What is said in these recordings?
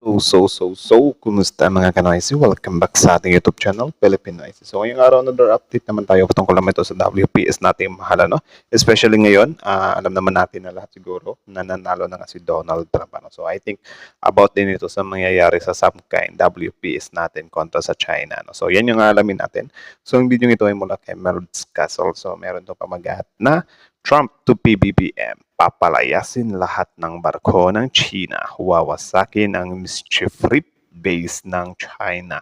Kumusta mga kanoisy? Welcome back sa ating YouTube channel, Philippine Noisy. So, ngayong araw, another update naman tayo tungkol naman ito sa WPS natin mahal, ano? Especially ngayon, alam naman natin na lahat siguro na nanalo na nga si Donald Trump, ano? So, I think about din ito sa mangyayari sa some kind WPS natin kontra sa China, ano? So, yan yung alamin natin. So, yung video ito ay mula kay Melv's Castle. So, meron itong pamagat na Trump to PBBM. Papalayasin lahat ng barko ng China. Wawasakin ang mischief reap base ng China.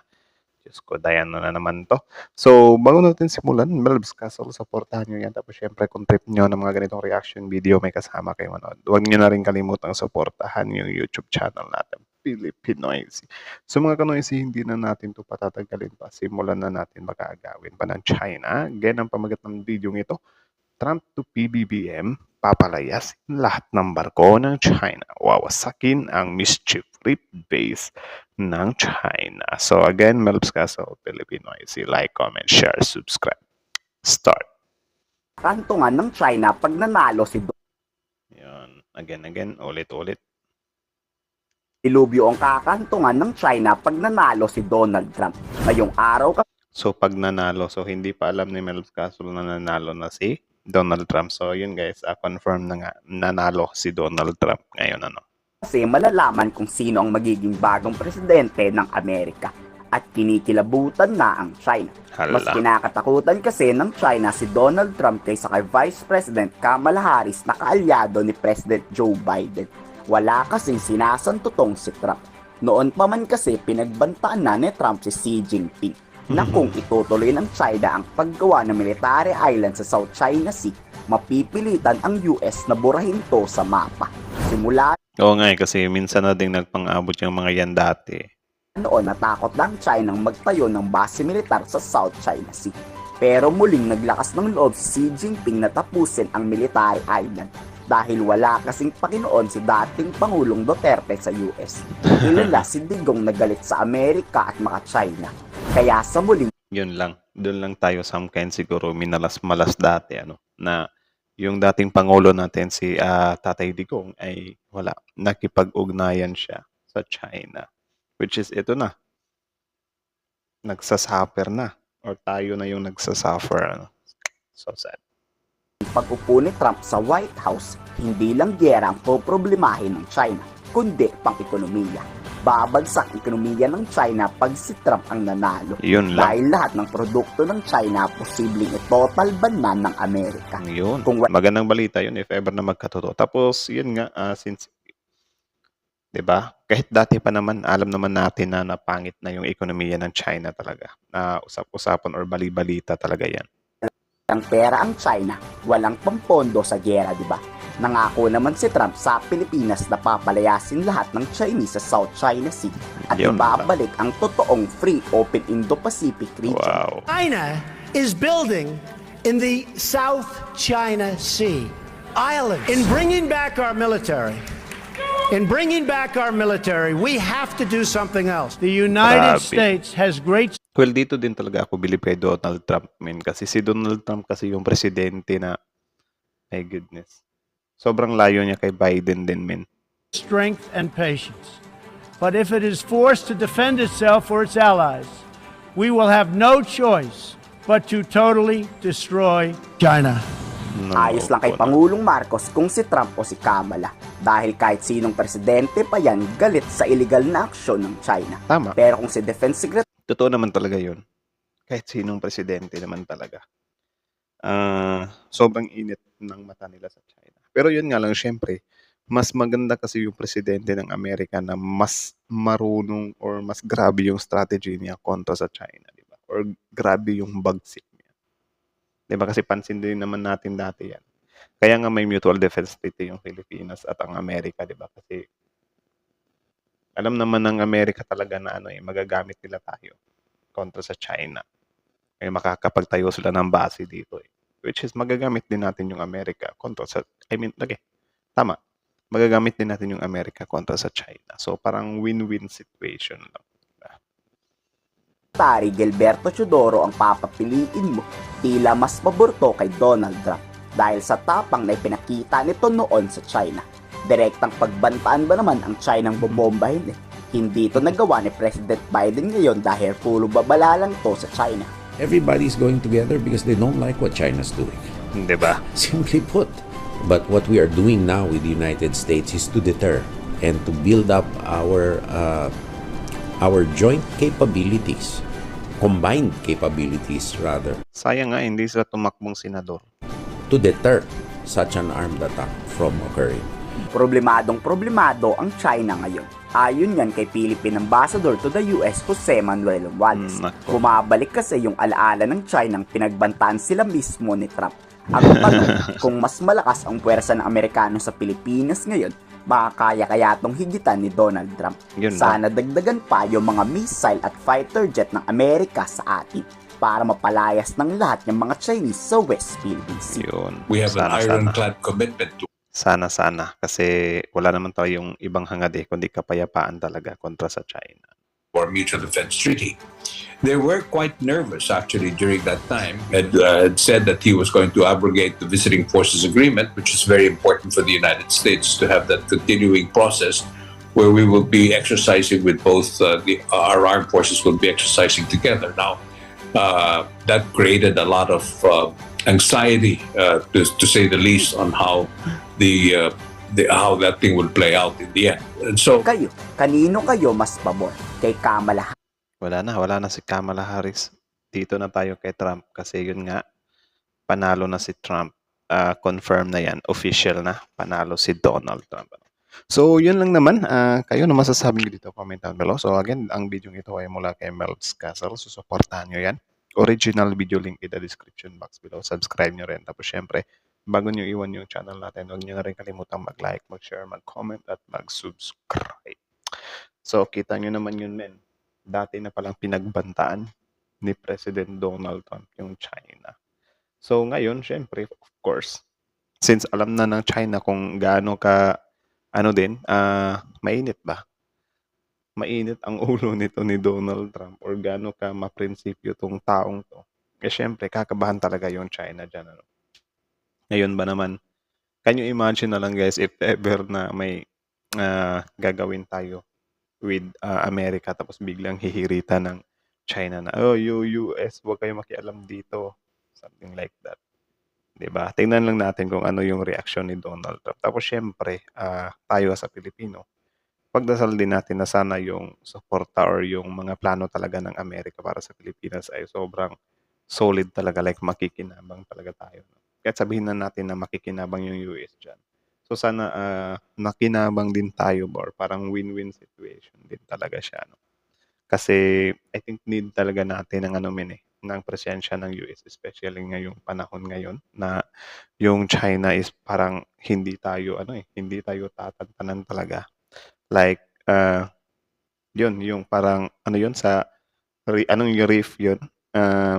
Diyos ko, dayan na naman to. So, bago natin simulan, Melv's Castle, supportahan nyo yan. Tapos, syempre, kung trip nyo ng mga ganitong reaction video, may kasama kayo manood. Huwag nyo na rin kalimutang supportahan yung YouTube channel natin, Philippinoisy. So, mga kanoisy, hindi na natin to patatagalin pa. Simulan na natin mag-aagawin pa ng China. Ganyan ang pamagat ng video ito. Trump to PBBM, papalayasin lahat ng barko ng China. Wawasakin ang mischief reap base ng China. So again, Melv's Castle, Philippinoisy. Like, comment, share, subscribe. Start. Kantungan ng China pag nanalo si Yan. Again, ulit-ulit. Dilubyo ang kakantungan ng China pag nanalo si Donald Trump. Ngayong araw So pag nanalo, so hindi pa alam ni Melv's Castle na nanalo na si Donald Trump. So yun guys, confirm na nga, nanalo si Donald Trump ngayon, ano. kasi malalaman kung sino ang magiging bagong presidente ng Amerika at kinikilabutan na ang China. Mas Hala. kinakatakutan kasi ng China si Donald Trump kaysa kay Vice President Kamala Harris na kaalyado ni President Joe Biden. Wala kasing sinasantutong si Trump. Noon pa man kasi pinagbantaan na ni Trump si Xi Jinping na kung itutuloy ng China ang paggawa ng military island sa South China Sea, mapipilitan ang US na burahin to sa mapa. Simula Oo nga kasi minsan na ding nagpang-abot yung mga yan dati. noon natakot lang China ang magtayo ng base militar sa South China Sea. Pero muling naglakas ng loob si Xi Jinping na tapusin ang military island dahil wala kasing pakinoon si dating Pangulong Duterte sa US. Kilala si Digong na galit sa Amerika at mga China. Kaya sa muling Yun lang. Doon lang tayo some kind siguro minalas-malas dati, ano, na yung dating Pangulo natin si Tatay Digong ay wala. Nakipag-ugnayan siya sa China. Which is ito na. Nagsasuffer na. Or tayo na yung nagsasuffer. Ano. So sad. pag-upo ni Trump sa White House, hindi lang giyera ang poproblemahin ng China, kundi pang-ekonomiya. Babagsak ang ekonomiya ng China pag si Trump ang nanalo. Yun lang. Dahil lahat ng produkto ng China posibleng i-total ban na ng Amerika. Yun. Kung Magandang balita yun if ever na magkatotoo. Tapos, yun nga, since, 'di ba? Kahit dati pa naman, alam naman natin na napangit na yung ekonomiya ng China talaga. Na usap-usapan or bali-balita talaga yan. ang pera ang China, walang pampondo sa giyera, di ba? Nangako naman si Trump sa Pilipinas na papalayasin lahat ng Chinese sa South China Sea at Yun ibabalik ang totoong free open Indo-Pacific region. Wow. China is building in the South China Sea islands. In bringing back our military, we have to do something else. The United Grabe. States has great Well, dito din talaga ako bilib kay Donald Trump, men. Kasi si Donald Trump kasi yung presidente na, my goodness. Sobrang layo niya kay Biden din, men. strength and patience. But if it is forced to defend itself or its allies, we will have no choice but to totally destroy China. No, Ayos lang kay po na. Pangulong Marcos kung si Trump o si Kamala. Dahil kahit sinong presidente pa yan galit sa illegal na aksyon ng China. Tama. Pero kung si Defense Secretary Totoo naman talaga yun. Kahit sinong presidente naman talaga. Sobrang init ng mata nila sa China. Pero yun nga lang, syempre, mas maganda kasi yung presidente ng Amerika na mas marunong or mas grabe yung strategy niya kontra sa China, di ba? Or grabe yung bagsik niya. Di ba? Kasi pansin din naman natin dati yan. Kaya nga may mutual defense treaty yung Pilipinas at ang Amerika, di ba? Kasi alam naman ng Amerika talaga na magagamit nila tayo kontra sa China. Ay makakapagtayo sila ng base dito. Which is magagamit din natin yung Amerika kontra sa, tama. Magagamit din natin yung Amerika kontra sa China. So parang win-win situation lang. Gilberto Chodoro ang papapiliin mo, tila mas paborto kay Donald Trump dahil sa tapang na ipinakita nito noon sa China. Direktang pagbantaan ba naman ang China ang bobombahin Hindi ito nagawa ni President Biden ngayon dahil puro babala lang to sa China. Everybody's going together because they don't like what China's doing. Di ba? Simply put. But what we are doing now with the United States is to deter and to build up our joint capabilities, combined capabilities rather, Sayang nga, hindi sila tumakbong senador. to deter such an armed attack from occurring. Problemado ang China ngayon. Ayon yan kay Philippine Ambassador to the US, Jose Manuel Wallace. Nako. Bumabalik kasi yung alaala ng China nang pinagbantaan sila mismo ni Trump. Ang tanong, kung mas malakas ang puwersa ng Amerikano sa Pilipinas ngayon, makakaya kaya tong higitan ni Donald Trump. Yun ba? Sana dagdagan pa yung mga missile at fighter jet ng Amerika sa atin para mapalayas ng lahat ng mga Chinese sa West Philippine Sea. Yun. We have an Sana. ironclad commitment to Sana. Kasi wala naman tayong ibang hangad kundi kapayapaan talaga kontra sa China. our mutual defense treaty. They were quite nervous actually during that time and said that he was going to abrogate the visiting forces agreement, which is very important for the United States to have that continuing process where we will be exercising with both our armed forces will be exercising together. Now, that created a lot of anxiety, to say the least, on how how that thing will play out in the end. And so, Kayo, kanino kayo mas pabor? Kay Kamala Wala na si Kamala Harris. Dito na tayo kay Trump kasi yun nga, panalo na si Trump. Confirm na yan, official na, panalo si Donald Trump. So, yun lang naman. Kayo na masasabi nyo dito, comment down below. So, again, ang video ito ay mula kay Mel's Castle. So, supportahan nyo yan. Original video link in the description box below. Subscribe nyo rin. Tapos, syempre, bago nyo iwan yung channel natin, huwag nyo na rin kalimutang mag-like, mag-share, mag-comment, at mag-subscribe. So, kita nyo naman yun, men. Dati na palang pinagbantaan ni President Donald Trump yung China. So, ngayon, syempre, of course, since alam na ng China kung gaano ka, mainit ba? Mainit ang ulo nito ni Donald Trump or gaano ka maprinsipyo tong taong to. Syempre, kakabahan talaga yung China dyan. Ngayon ba naman, can you imagine na lang guys if ever na may gagawin tayo with America tapos biglang hihirita ng China na, oh, US, huwag kayo makialam dito. Something like that. Diba? Tingnan lang natin kung ano yung reaksyon ni Donald Trump. Tapos syempre, tayo sa Pilipino, pagdasal din natin na sana yung suporta or yung mga plano talaga ng Amerika para sa Pilipinas ay sobrang solid talaga, like makikinabang talaga tayo. Kahit sabihin na natin na makikinabang yung US dyan. So sana nakinabang din tayo or parang win-win situation din talaga siya. No? Kasi I think need talaga natin ng presensya ng US, especially ngayong panahon ngayon na yung China is parang hindi tayo tatantanan talaga. Like yun yung parang sa yung reef yun,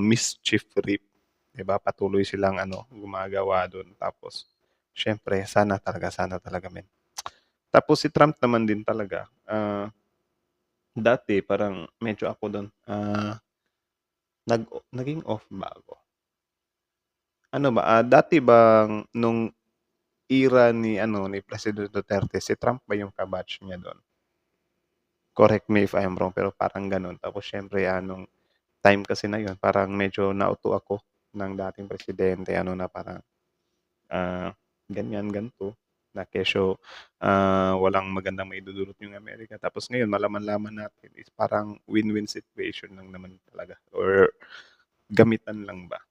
mischief reef. 'Di ba? Patuloy silang gumagawa doon. Tapos syempre, sana talaga, men. Tapos si Trump naman din talaga, dati parang medyo ako doon, naging off ba ako? Dati bang nung era ni President Duterte, si Trump ba yung kabatch niya doon? Correct me if I'm wrong, pero parang ganun. Tapos syempre, nung time kasi na yun, parang medyo nauto ako ng dating presidente, na parang, ganyan, ganito, na kesyo walang magandang maidudulot yung Amerika. Tapos ngayon, malaman-laman natin is parang win-win situation lang naman talaga. Or gamitan lang ba?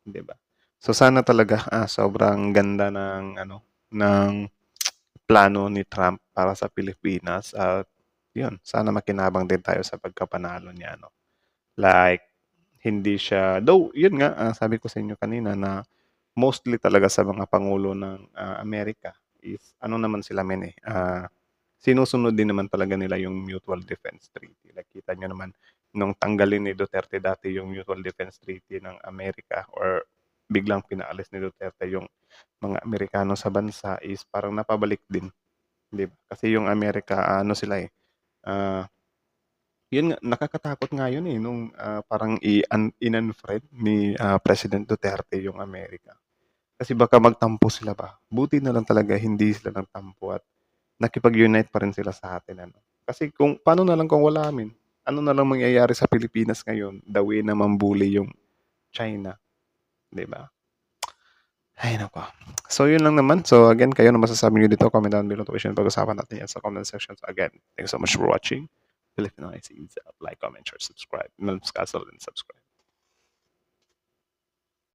'Di ba? So sana talaga sobrang ganda ng plano ni Trump para sa Pilipinas at yun, sana makinabang din tayo sa pagkapanalo niya, no. Like hindi siya, though yun nga, sabi ko sa inyo kanina na mostly talaga sa mga pangulo ng Amerika is naman sila sinusunod din naman talaga nila yung Mutual Defense Treaty. Like kita nyo naman nung tanggalin ni Duterte dati yung Mutual Defense Treaty ng Amerika or biglang pinaalis ni Duterte yung mga Amerikano sa bansa is parang napabalik din. Di ba? Kasi yung Amerika, sila yun nga, nakakatakot nga yun nung parang in-unfriend ni President Duterte yung Amerika. Kasi baka magtampo sila ba? Buti na lang talaga hindi sila nagtampo at nakipag-unite pa rin sila sa atin. Kasi kung paano na lang kung wala amin? Ano na lang mangyayari sa Pilipinas ngayon, the way na mambuli yung China, 'di ba? Ay naku. So yun lang naman. So again, kayo ano masasabi niyo dito? Comment down below question. Pag-usapan natin yan sa comment section. So again, thanks so much for watching. Filipino ICs. Like, comment, share, subscribe. Subscribe.